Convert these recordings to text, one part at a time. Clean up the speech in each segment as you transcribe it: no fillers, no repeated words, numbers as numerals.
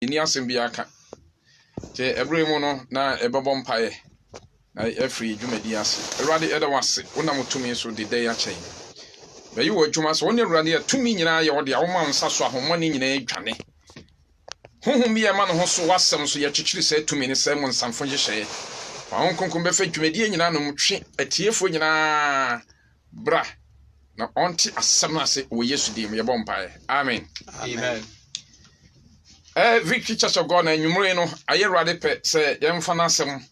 Ini asem bi aka. Te ebremu no na ebebo mpae. Na efri dwumadi ase. Awurade eda wase. Wonam tumi so de dey akyɛn. Bayi wo adwuma so woni awurade atumi nyina ye wo de awoma nsa so ahomane nyina adwane. Honhom bi ema no ho so wasɛm so ye kyekyere sɛ tumi ne sɛ mo nsamfo gyehye. Fa hon konkon be fa dwumadi nyina no mtwe atiefo nyina bra. Na onti asɛm no ase wo Yesu dim ye bɔ mpae. Amen. Amen. Victory Church of God na nwumre no ayerade pe se yemfa nasem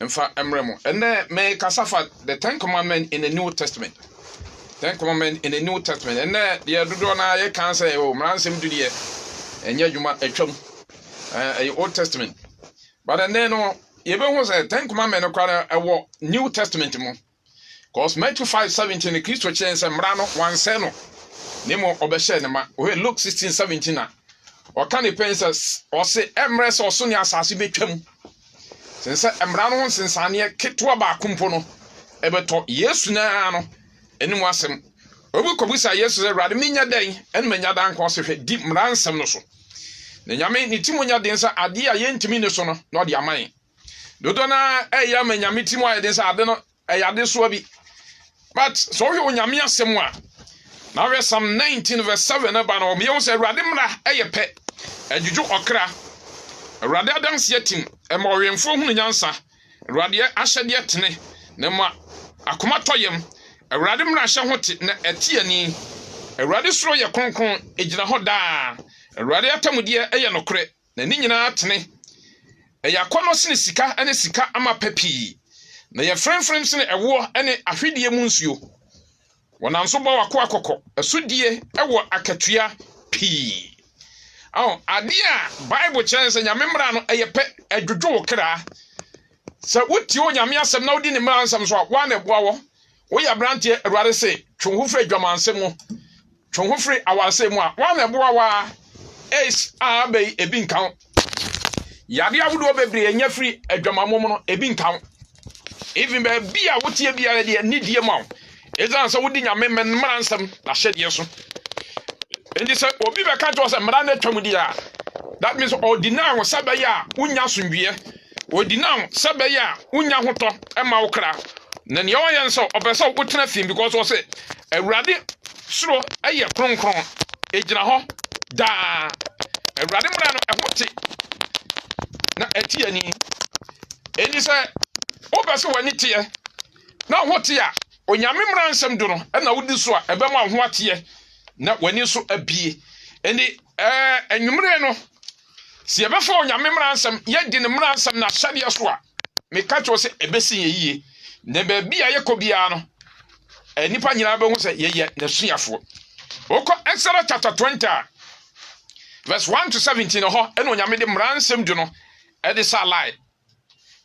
emfa emremo ene me kasafa the 10 commandments in the New Testament. 10 commandments in the New Testament ene ye dodo na ye kan say o mransem dudie enye adwuma atwam Old Testament but ene no ye be hu say 10 commandments no kwara ewo New Testament mo cause Matthew 5:17 Christo chen say mra no wanse no nemo obehye ne ma Luke 16:17 na Wakani penses or say emres or sonia asasi betwam. Since emra no sensane ketwa ba kumpo no ebeto Yesu na no eni wasem. Obi kobusa Yesu se rade minya den en manya dan ko se hwe di mransem no so. Na nyame ni timonya den sa ade a yentimi ne so no na ode aman. Dodo na eya manyame timo a den sa ade no eyade so abi. But so hwe onyame asem a now we Psalm 19 verse 7 about no me say rade mra eyepe adwudwu okra rade adanse atim emorwemfo hunu nyansa rade ahyede tene ne ma akoma toyem rade mra hye hote na eti ani rade soro ye kronkron egina ho daa rade atamudie eye nokre na ni nyina tene eyakono sene sika ene sika ama papi na ye fremfrem sene ewo ene ahwedie mu nsuo wonam so bo wako akoko asudie ewo akatua pi adia Bible chance nyame mra no eyepe adwodwo kra se wuti o nyame asem na odi ne mra ansem so wa na eboa wo ya brantie aware se twonhofre adwamansem mu twonhofre awase mu a wa na eboa wa abei ebi nkan yade awodo bebre enya free adwamamom no ebi nkan even be bia wotie bia de nidie ma ezan so wodi nyame mra ansem na hyede so. And they say, Obi beka to us a mrana twamudia. That means ordinary sabaya, unya sunwie, ordinary sabaya, unya hoto, ema okra. Then your answer of a so good nothing because was it a radi sro a ye kron ejina ho da a radi mrano a hoti na etiani. And he said, Obaso wanitia. Now what ya? Onyame mransem do no, and I would do so a bema what ye. Na wani so abie eni enwumre no se ebefa onyame mransam ye di ne mransam na hyade so a me ka cho se ebesi yeye na ba bia ye kobia no enipa nyina be hu se yeye na suafo oko Exodus chapter 20 verse 1 to 17 ho eno onyame de mransam du no e de sa lie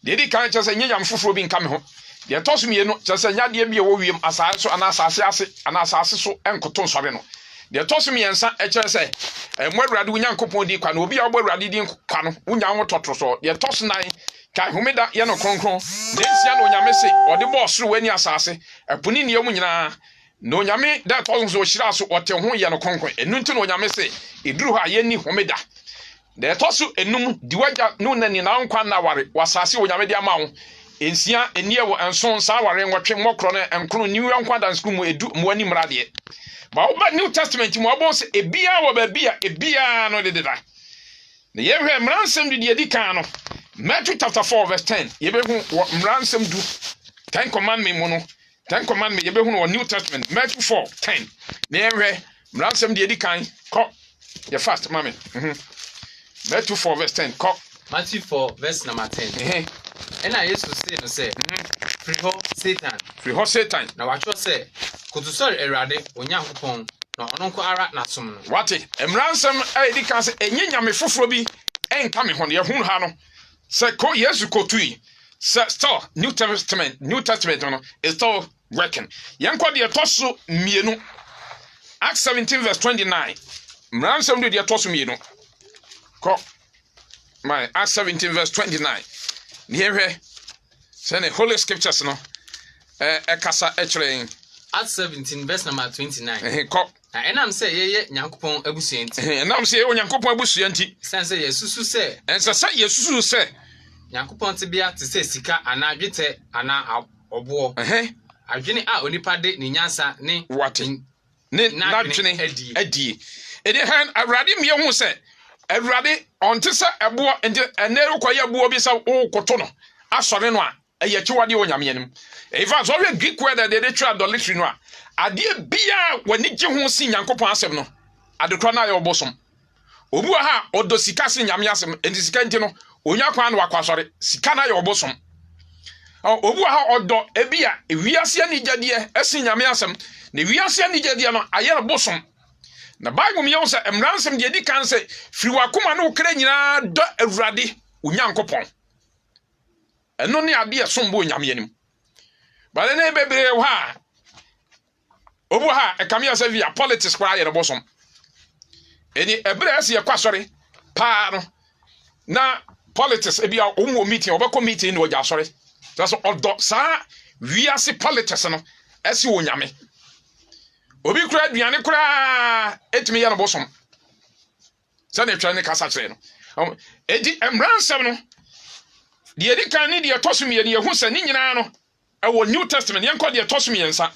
de di kan cho se nyam foforo bi nka me ho de toso me no cho se nyade bi e wo wiem asase so ana asase so enkoto nsore no de toso me ensa e kire se mwawurade unyankopon di kwa na obi a obawurade di kwa no unya ho totoro so de toso nan kai homeda ye no kronkron de nsia na onyame se ode bo soro wani asase epuni ne yemu nyina na onyame da toso so hira so ote ho ye no kronkron enu nti na onyame se eduru ha ye ni homeda de toso enum diwaja no nani na nkwa na ware wasase onyame di ama ho ensia enie wo enson sa ware nwotwe mokro na enkro ni nkwa dan school mu edu mu ani mrade ba oba New Testament mu abo se ebia wo ba ebia no dededa na ye hwe mransem du de kan no Matthew chapter 4 verse 10 ye be hu mransem du 10 commandment mu no 10 commandment ye be hu no New Testament Matthew 4:10 na ye hwe mransem de kan ko ye fast mame Matthew 4 verse 10 ko Matthew 4 verse number 10 and I used to say no say free ho Satan na wacho say kutusori erade onyankopon na ononko ara na som no wate emransem edi kan se enye nyame foforo bi enka me ho ne hu ha no se ko Yesu kotui se still New Testament no is still working yanko de toso mienu Acts 17 verse 29 emransem de toso mienu ko my Acts 17 verse 29 Nihere sene Holy Scriptures no ekasa echrein Acts 17 verse number 29 ko Enam say ye Nyankopon abusua nti. Enam say ye Nyankopon abusua nti. Sense ye susu say. Ense say ye susu say. Nyankopon te bia te say sika ana dwete ana obo. Adwene a onipa de ne nyansa ne wate. Ne nadwene adi. Edi han awrade me hu say awrade onte say ebo ene rekoye ebo bi say o koto no. Asore no a eyechiwade onyame anim. Even so we Greek word that they try idolatry no a ade bia wani gye ho si Nyankopon asem no adekro na ye obosom. Obu ha odo sika si nyame asem enti sika nti no onya kwa na wakwasore sika na ye obosom. Obu ha odo ebia ewiase ani gyade esi nyame asem na ewiase ani gyade no aye obosom. Na Bible me yon se emransem de di kan se firi wakoma no kra nyina do awurade Onyankopon. Eno ne ade esombo nyame anim. But then bebre ha obu ha e kamia se via politics kwa ye bosom. Eni ebre ase ye kwasori pa no na politics e bia omo meeting obeko meeting no oja sori. That's odo sa wiase politics no ese onyame. Obi kura aduane kura etimi ye no bosom. Sa na twa ne kasa kire no. Edi emransem no de edi kan ni de tosumi ye ne hu se ni nyina no our New Testament, young called the Tosmiansa,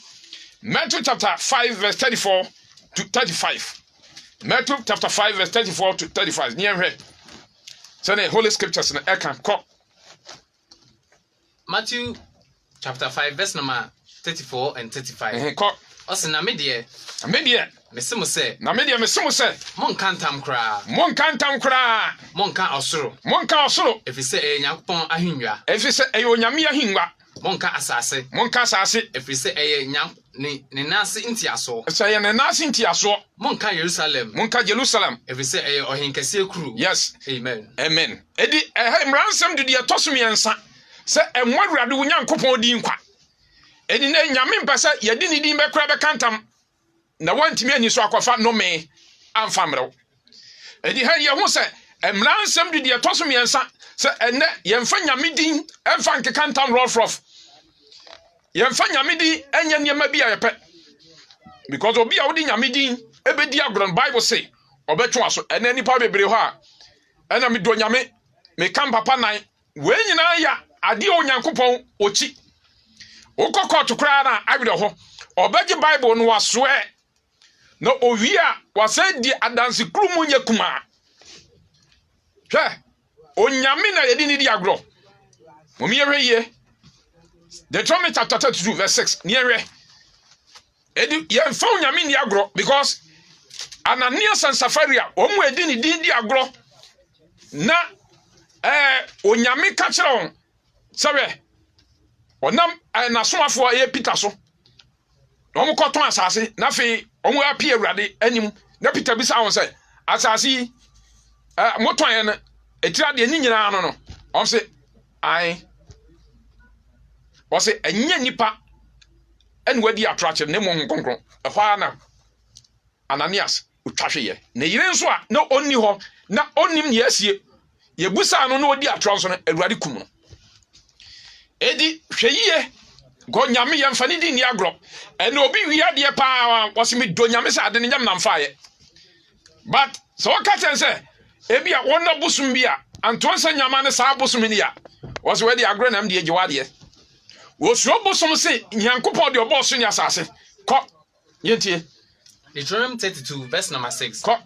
Matthew chapter 5, verse 34 to 35. Matthew chapter 5, verse 34 to 35. Near here. So the Holy Scriptures in the Ekan. Matthew chapter 5, verse number 34 and 35. Also, na media. Media. Mesimu say. Na media mesimu say. Mon kantam kra. Mon kantam kra. Mon kan osoro. Mon kan osoro. If you say Nyankopon ahindwa. If you say onyame ahindwa. Monka asase. Monka asase. If we say nyam ne nasi ntiaso. Say ne nasi ntiaso. Monka Jerusalem. Monka Jerusalem. If we say ohinkese kru. Yes. Amen. Amen. Edi mransem de etosomiensa. Say enwawurade Onyankopon di nkwa. Edi na nyame mpasa yedi ni di mbekura be kantam. Na wantimi ani so akwafa no me amfamrew. Edi ha ye hu say mransem de etosomiensa. Say ene yemfa nyame din emfa nkekantam rough. Yemfa nyame din enye niema bia yepe. Because obi a wodi nyame din ebedi agron Bible say obetwo aso ene nipa bebre ho a ena me do nyame me kan papa nan we nyina ya ade Onyankopon ochi ukokot kra na awede ho obeji Bible no wasoe no owi a wasa di adanse krumu nya kuma hwe Onyame na yedi ni di agro momi ehwe ye Deuteronomy chapter 32 verse 6 niere edi yemfa Onyame ni agro because Ananias and Sapphira omu edi ni di agro na Onyame ka kire won sabe onam na somafo ye Peter so omu koton asase na fe omu apie awurade anim na Peter bi sa won say asase moton ye na etira de ni nyina no on say ai o say enye nipa en wadi attraction ne mo nkonkron ehwa na Ananias utwahwe ye na yire nso a na onni ho na onnim ne asie ye busa no na odi atronso no awurade kum no edi hweyiye go nyame ye mfa ni di ni agro ene obi wi ade pa wo se me do nyame sa ade ne nyam na mfa ye but so ka tense ebia wona busum bia antonsa nyama ne sa busum ni ya wo se we di agro na mde egiwade wo so busum se Nyankopon de oboso ni asase ko yentie Deuteronomy 32 verse number 6 ko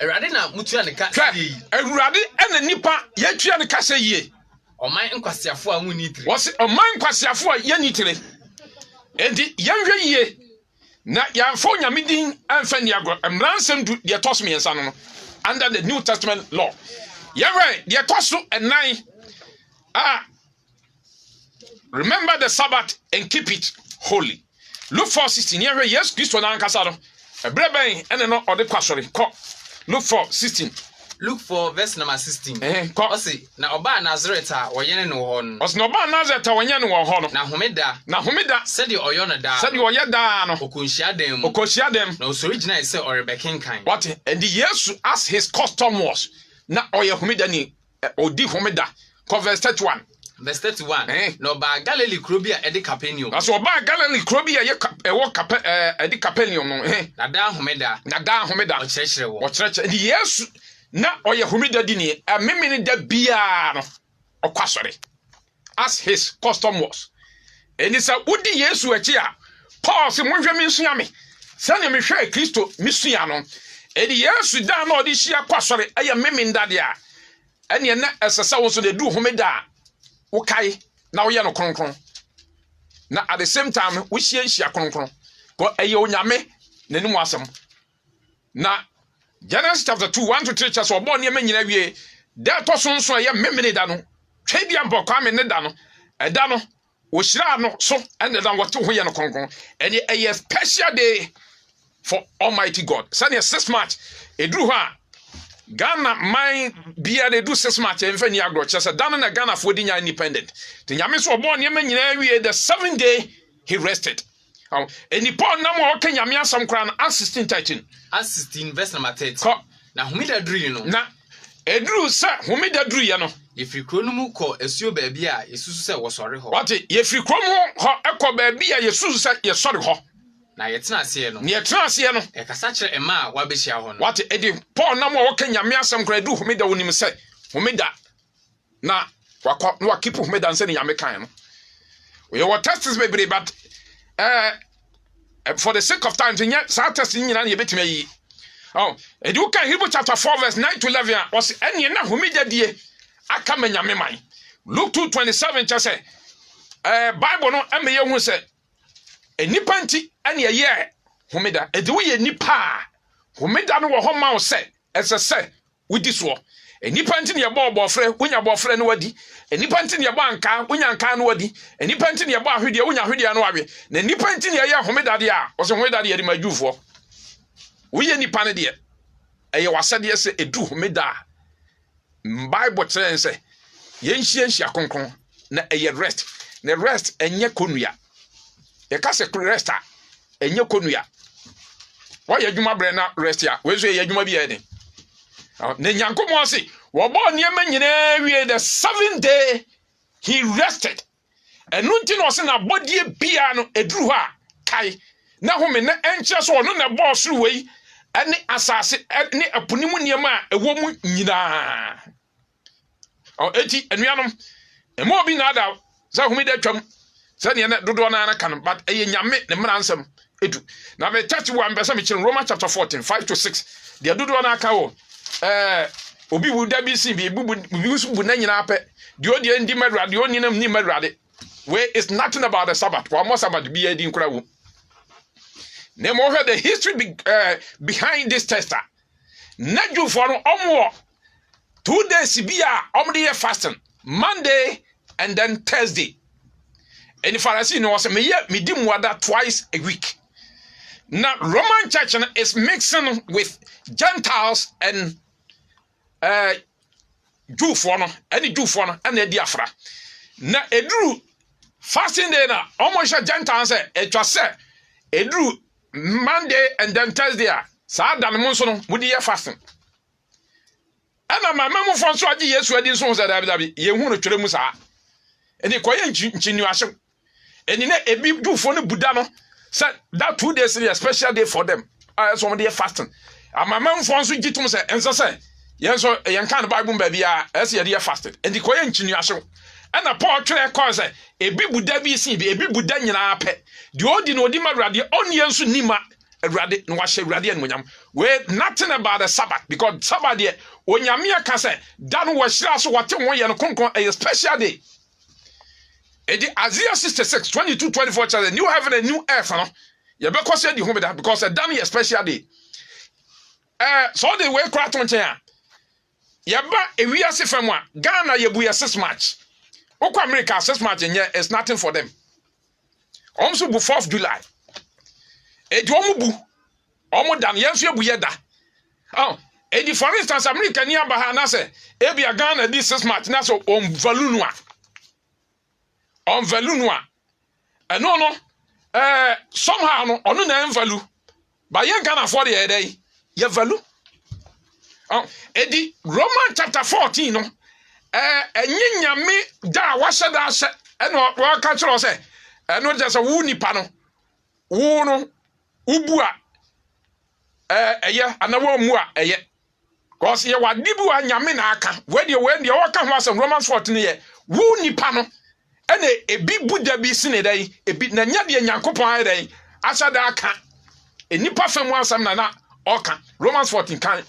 Erade na mutua ne ka yi Erade ene nipa yetua ne ka se yie oman nkwasiafo a mu ni tire wo se oman nkwasiafo a ye ni tire enti yenhwe yie na yamfo nyame din amfa ni agro emransem du de tosme yensa no under the New Testament law yewe de toso enan remember the Sabbath and keep it holy. Luke 4:16 yewe yes Christo na ankasa no ebreben ene no ode kwasori ko Luke 4:16 Luke 4 verse number 16 osi na oba Nazareth a woyene no ho no osi na oba Nazareth a woyene no ho no na homeda said oyo no da said oyo da no okonhia dem na original say orebekenkan what and the Jesus as his custom was na oyo homeda ni odi homeda verse 31 verse 31 no ba Galilee krobia edi Capernaum aso ba Galilee krobia ye ewo edi Capernaum no na da homeda o kyerɛkyerɛ di Yesu na oye homeda di ni amemene da bia no okwasore as his custom was eni sa wodi Yesu achi a Paul se monhwɛ me nsua me sane me hwɛ Kristo misua no eni Yesu da na odi hia kwasore aye memene da de a ene na esesa wo so de du homeda wo kai na wo ye no kronkron na at the same time wo hia kronkron ko aye onyame nanimu asem na Genesis chapter 2 1 to 3 chapter so bo ne ma nyina wie da to sonso aye memene da no twedia mbo kwa me ne da no eda no wo hira no so ene da wo te ho ye no kronkron ene a special day for Almighty God. Sani 6 March edru ha Ghana my bia de do 6 March en fani agro chese dan na Ghana fo di nya independent. Te nyame so obo ne ma nyina wie the 7th day he rested. Eni Paul na mo ka nyame asam kra na 16:13 16 verse number 30 na homida dru no na edru sa homida dru ye no yefri kro no mu ko asuo ba bia yesusu se wo sore ho wate yefri kro mu ho ekọ ba bia yesusu se ye sore ho na yetena ase no e kasa kire ema wa behia ho no wate edi Paul na mo ka nyame asam kra du homida wonim se homida na wakọ no keep homida nse ne nyame kan no we were tests bebre but for the sake of time sa test nyina na yebetime yi edi wo kan Hebrew chapter 4 verse 9 to 11 was ene na homida die aka manyame man Luke 2:27 cha say Bible no emeye hu say enipa nti ene ye homeda edi wo ye nipa homeda no wo ho ma wo say ese wudi so enipa nti ne ye bo frɛ wonya bo frɛ no wadi enipa nti ne ye bo anka wonya anka no wadi enipa nti ne ye bo ahwede wonya ahwede no wawe na enipa nti ne ye homeda de a wo se homeda de ye di madwufo wo ye nipa ne de eye wasade se edu homeda Bible tell say yenhia konkron na eye rest na rest enye konua ye ka se rest a enye konua wo ye dwuma bre na rest ya we so ye dwuma bi eden na nyankomo se wo bo niema nyina wie the 7th day he rested enu nti no se na bodie bia no eduru ho a kai na home na enche so no na bo suru wei ene asase ene apunimu niema a ewo mu nyina eti enuanom emo obi na ada za homida twam za ne dodo na kan but eye nyame ne mra nsem edu na me church wa mbesa me kin Romans chapter 14 5 to 6 de dodo na aka wo obi wu da bi si bi bu na nyina apɛ de odi ndi madurade oni nam ni madurade where is nothing about the Sabbath wa mo Sabbath bi edi nkura wo ne mo the history behind this tester na ju for no omo 2 days bia omde fasting Monday and then Thursday and if I see no was me di muada twice a week. Now Roman church is mixing with Gentiles and Jew for no any Jew for no and the diafra na edru fasting day na almost Gentiles say it was say edru Monday and then Thursday sa dan mo so no mudi ye fasting ana mama mo fon so agi Yesu adi so so dabi ye hu no twere mu sa eni koye nchinu ahye eni na ebi dufo no buda no say that 2 days is a special day for them so mo dey fasting mama mo fon so gitum say enso say yen so yen kan Bible ba bia ese ye dey fasting eni koye nchinu ahye ana Paul twere call say ebi buda bi sin bi ebi buda nyina apɛ de odi no odi madurade oni yenso nima Radi no washe radi and munyam. We nothing about the Sabbath because Sabbath there onyamia ka say dan wo hira so wate won ye no konkon a special day. Edi Isaiah 66 22-24 chapter new heaven and new earth no. Ye be ko say di home that because dan ye special day. So the way kra ton chen ye ba ewiase fam a Ghana ye bu ye 6 March. Okwa America 6 March is nothing for them. Also bu 4th July. Edi omubu omu dan yenso ebu yeda edi for instance America ni abaha na say ebi Ghana di 6 March na so on value no no somehow no onu na value ba yen Ghana for the day ye value edi Roman chapter 14 no enye nyame da wahye da hye eno wa ka kiro se eno je se wu nipa no wu no ubu a eye anawo mu a eye cause ye wadi bi wa nyame na aka we de o ka ho asem Romans 14 ye wu nipa no ene ebi buda bi sine dai ebi na nya de nyankopon ayi dai asa da aka enipa fam asem na oka Romans 14 kan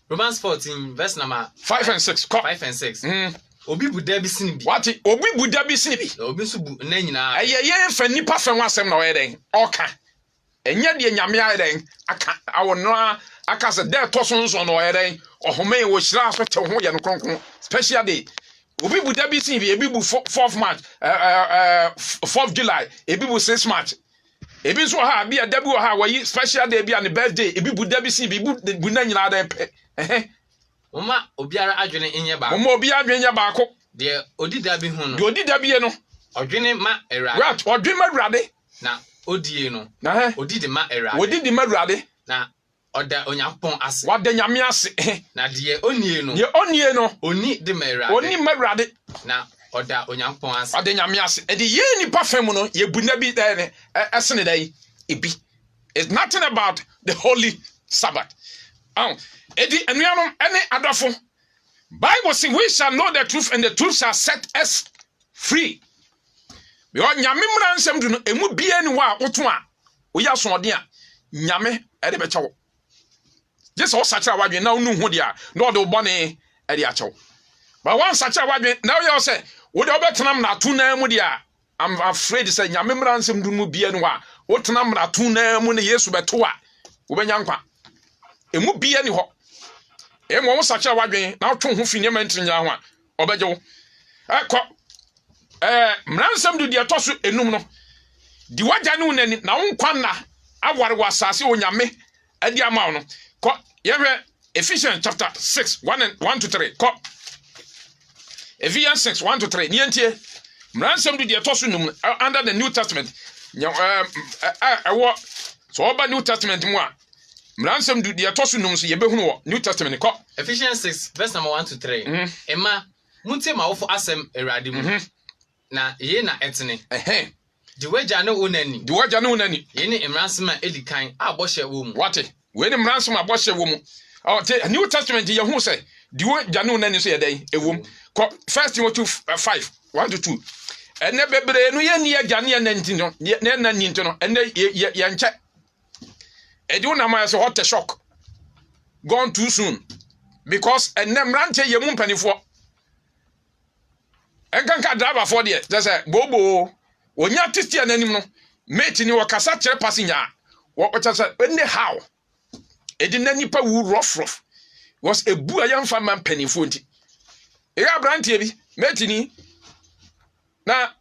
Romans 14 verse number 5 and 6 5 and 6 obi buda bi sine bi what obi buda bi sine bi obi so bu na nyina ye fa nipa fam asem na o ye dai oka enya de nyame ayi dai aka awono aka se de to so no o ye dai ohome wo hira so te ho ye no kronkron special day obi bu dabi sin bi ebi bu 4th March 4th July ebi bu 6th March ebi so ha bi dabi wo ha wayi special day bi an birthday ebi bu dabi sin bi bu na nyina da pe Oma obiara adwene enye ba Oma obiara adwene enye ba ko de odi dabi hu no de odi dabi ye no odwene ma erade right odwene ma erade na odie no na odi de ma erade odi de ma erade na oda onyampon ase wada nyame ase na de onie no oni de ma erade oni ma erade na oda onyampon ase wada nyame ase e de ye nipa fam no ye buna bi da ne esene dai ebi it's nothing about the holy Sabbath edi enuanom ene adofo Bible say we shall know the truth and the truth shall set us free because nyame mra nsem du no emu bia ni wa oto a wo ya so ode a nyame e de be chewo just o sacha wadwe na unu hu dia na o de bone e de achewo but one sacha wadwe na o ya say wo de obetenam na atu na mu dia I'm afraid say nyame mra nsem du mu bia ni wa wo tenam na atu na mu ne Yesu beto a wo benya nkwa emu bia ni ho emo wo sacha wadwe na otwo ho fi nyama ntinya ho a obeje wo ekọ mransam du dia toso enum no di waja ne unani na wonkwa na aware wasase onyame adi amaw no ko yehwe Ephesians chapter 6 1 to 3 ko Ephesians 6 1 to 3 nientie mransam du dia toso num under the New Testament so oba New Testament mu a mransam du dia toso num so yebehunu wo New Testament ko Ephesians 6 verse number 1 to 3 Emma munte ma wo fo asem erade mu na ye na etene di waja ne unani ye ne imransema edikan aboshe wo mu wate we ne imransema aboshe wo mu New Testament ye hu say di waja ne unani so ye dai ewom ko 1 Timothy 5 1 to 2 ene bebre no ye ni aja ne nanti ne nanti no ene ye nche edi una ma so hot shock gone too soon because ene mrante ye mu mpanifo enkanka driver for there just say bobo onya titi ananim no mate ni wakasa kire passenger wo say ene how edi na nipa wu rough was ebu ayamfa man panifo nti e ga brantie bi mate ni na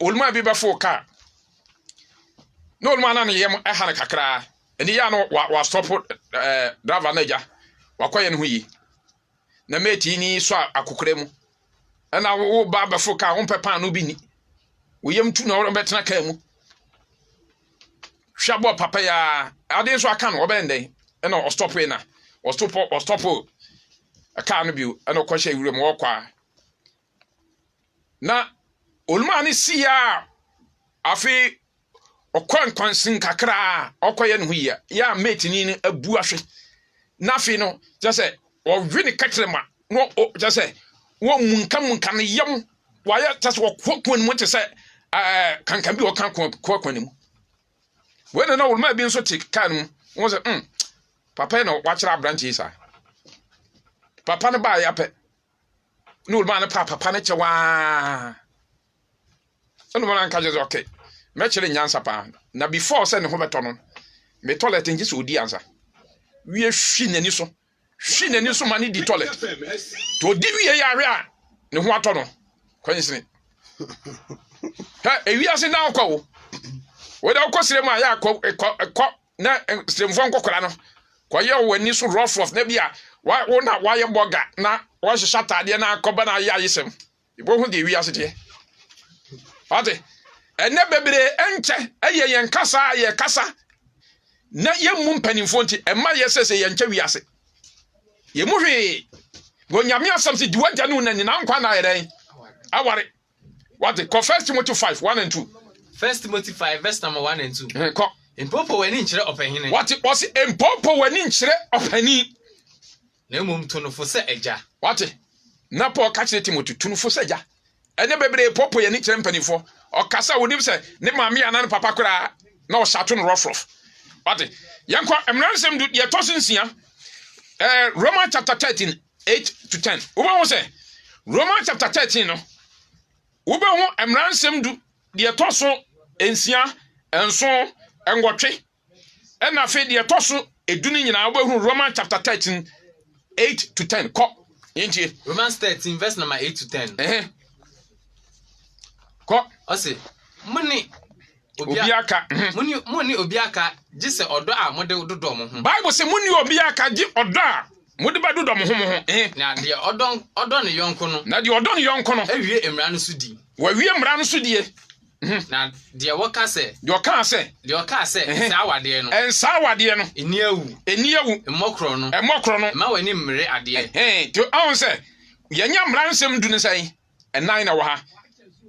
oluma bi ba fo car no oluma na yem e hana kakra eni ya no wa stop driver na ja wakoye ne hu yi na mate ni so akokora mu ana wo ba ba fo car on pepa no bi ni wo yem tu na wo betena ka mu hwabo papa ya ade so aka no obenden ena o stop na o stop aka no bi ena ko hye wure mu wo kwa na oluma ni sia afi okwankwansin kakra okoye ne hu ya mate ni abu ahwe na afi no just say o hwe kakrema no just say wo munka ne yam waya tase wo kwakwan mu tese kankan bi wo kan kwakwan mu we na wo ma bi nso tik kan wo se papa na wa kira branch isa papa ne ba ya pe no ma ne papa ne chewa eno ma nka je okay me kire nyansa pa na before se ne ho beto no me toilet ngi so odi ansa wie hwi nani so mani di toilet to di wie ya hwe a ne ho ato no kwansini ha ewi ase na akwa wo da akwa sire mu a ya akwa na siremfo nkokora no kwa ye wani so rough na bia wo na wa ye boga na wo hye tade na akoba na ya yesem ibo hu de ewi ase de ate ene bebre enche eye yen kasa ye kasa na ye mu mpanimfo nti ema ye sese ye nche wi ase ye muhwe go nyame asam se di wagya no nani na nkwa na yɛdɛn aware what the 1 Timothy 5:1 and 2 1 Timothy 5 verse number 1 and 2 ko Impopo wani nkyere opahine what was impopo wani nkyere opani na mum tunufo se eja what na Paul catch Timothy tunufo se eja ene bebre popo yani kyere mpanifo okasa wonim se ne maame ana ne papa kora na o shato no rough what yanko emransem du ye toso nsia Romans chapter 13 8-10 wo say Romans chapter 13 no wo be ho emransem du ye toso nsia enso engotwe ena fe de toso eduni nyina wo hu Romans chapter 13 8-10 ko yintie Romans 13 verse number 8-10 ko ose muni obiaka muni obiaka gise odo a mode dodo mo ho Bible say muni obiaka gi odo a mode ba dodo mo ho na de odo ne yonko no na de odo ne yonko no awie emra no so di wa wie emra no so die na de woka se sa awade no sa awade no eni awu emokro no ma wani mmere ade to on say yenya mra nsem du ne sai enan na wo ha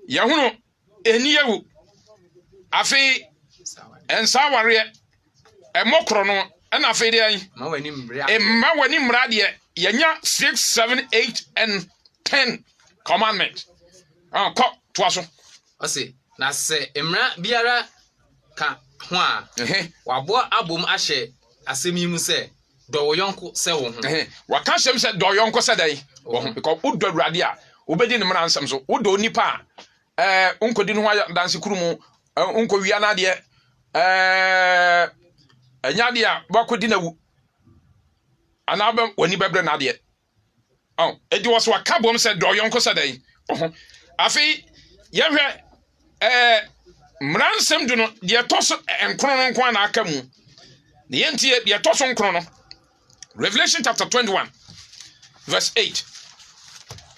ye hunu eni awu afi ensa aware emokro no na afi de ma wani mmere ade yenya 6 7 8 and 10 commandment ko to aso ose na se emra biara ka ho a wabo abom ahye asemi mu se do wo yonko se wo ho waka hyem se do yonko se dai wo ho because wo do awurade a wo bedi ne mra nsam so wo do nipa unkodi no ho danse kurumu unko wia na de anya de a bakodi na wu anaba wani bebre na de edi wo so waka bom se do yonko se dai wo ho afi yehwe mransem du no de toso enkrono nko na aka mu ne yentie de toso nkrono Revelation chapter 21 verse 8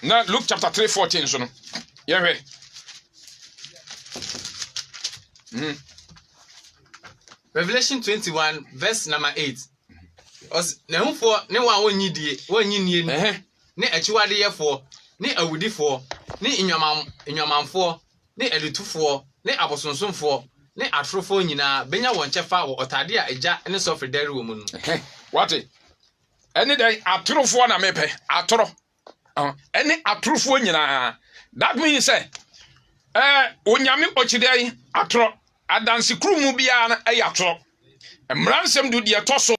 na Luke chapter 3:14 so no yehwe Revelation 21 verse number 8 os na hufo ne wa wonyidie ne achiwade yefo ne awudifo ne inwamamfo ne elutufo ne abosonsomfo ne atrofo nyina benya won chefa wo otade a eja ne sofredare wo mu no what any day atrofo na mepe atoro any atrofo nyina that means say onyame ochidai atoro adansi krumu bia na ayatoro emransem du de toso.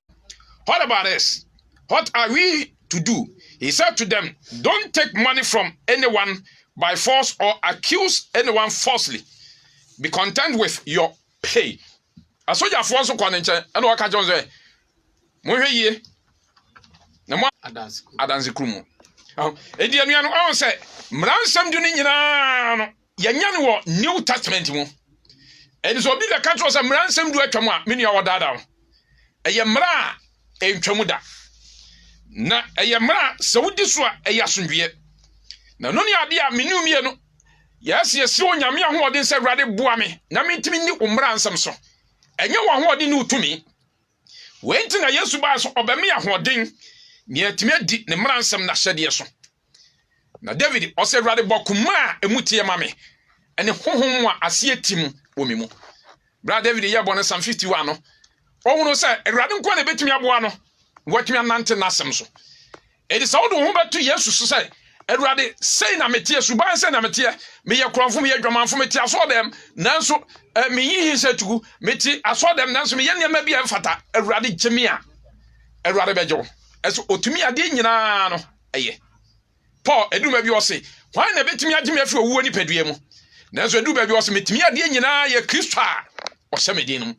What about this? What are we to do? He said to them, don't take money from anyone by force or accuse anyone falsely. Be content with your pay. Aso ya fo so kwon nche ene waka jon say mo hwe yie na mo adansi krumu edi anu anu on say mransam du ni nyina no yenya no wo New Testament mu edi so bi be ka tro say mransam du atwam a me nua wodada eye mra entwamu da na eye mra se wodi so a eye asondwe na no ne ade a menumie no yes yesi onyame ahoɔden sɛ Awurade boa me na mentimi ni umra nsɛm so enye wo ahoɔden ne utumi wenti na Yesu ba so obɛme ahoɔden ne atimi adi ne mra nsɛm na hyɛde so na David ɔsɛ Awurade bɔkuma a emutie ma me ene honhom a ase atim wɔ me mu bra David yɛ bɔ ne Psalm 51 no ɔhunu sɛ Awurade nko na betumi aboa no watumi anante nasɛm so edi sɛ wodo ho bɛto Yesu so sɛ Awurade sei na metie suban sei na metie me yɛ kronfo me yɛ dwamanfo metie asɔdem nanso me yihi sɛ tugu metie asɔdem nanso me yɛ nneɛma bi ɛmfata Awurade gyemi a Awurade bɛgye ɛso otumi ade nyinaa no ɛyɛ Paul eduma bi ɔse hwan na betumi agye me afi owuo ni padua mu nanso eduma bi ɔse metumi ade nyinaa yɛ Kristo a ɔhyɛ me din no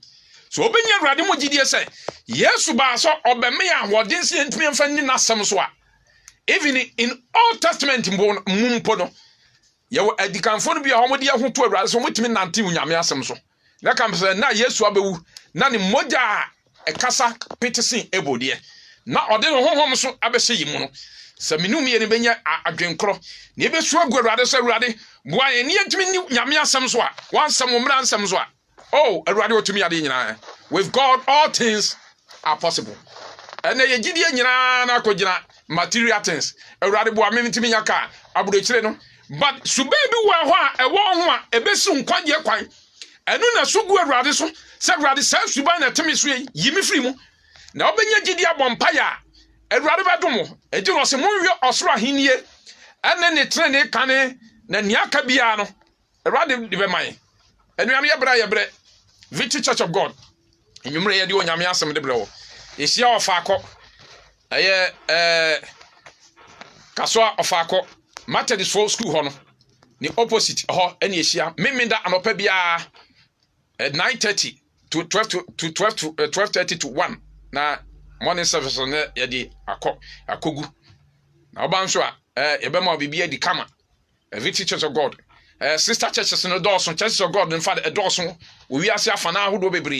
so obenya Awurade mo gidie sɛ Yesu ba so obɛme a wɔden sɛ ntumi mfa ni nasɛm so a even in Old Testament mumpo no yewo adikanfo no bia homode ho to Awurade so mutimi nante unyame asem so na kam se na Yesu abewu na ne mogya ekasa petisen ebodie na ode no honhom so abehye yimu no se menum ye ne benya adwenkro na ebesu agu Awurade so Awurade boa ye ne ntimi ni unyame asem so a wansem umra ansem so a oh Awurade otumi ade nyina with God all things are possible ene ye gidie nyina na akogina material things awurade boa me ntimi nya ka aburokyire no but sube bi wo ho a ewo ho a ebesu nkwaje kwan enu na sugu awurade so se awurade sa suban na temi so yi mi firi mu na obenya gidi abompa ya awurade bedomo eji no se monwe osoro ahenie ene ne tre ne kane na niaka bia no awurade de be man enu am ye bre Victory Church of God enyumre ye de onyame asem de bre wo ehia ofa akọ Kaswa Ofako Methodist School hono ni opposite ho ene ehia memenda anopa bia at 9:30 to 12:30 to 1 na morning service na ye di akogu na oba nso a yebema bibia di kama Victory Church of God sister churches no dawson Churches of God in fact a dawson we ase afana ahodo bebre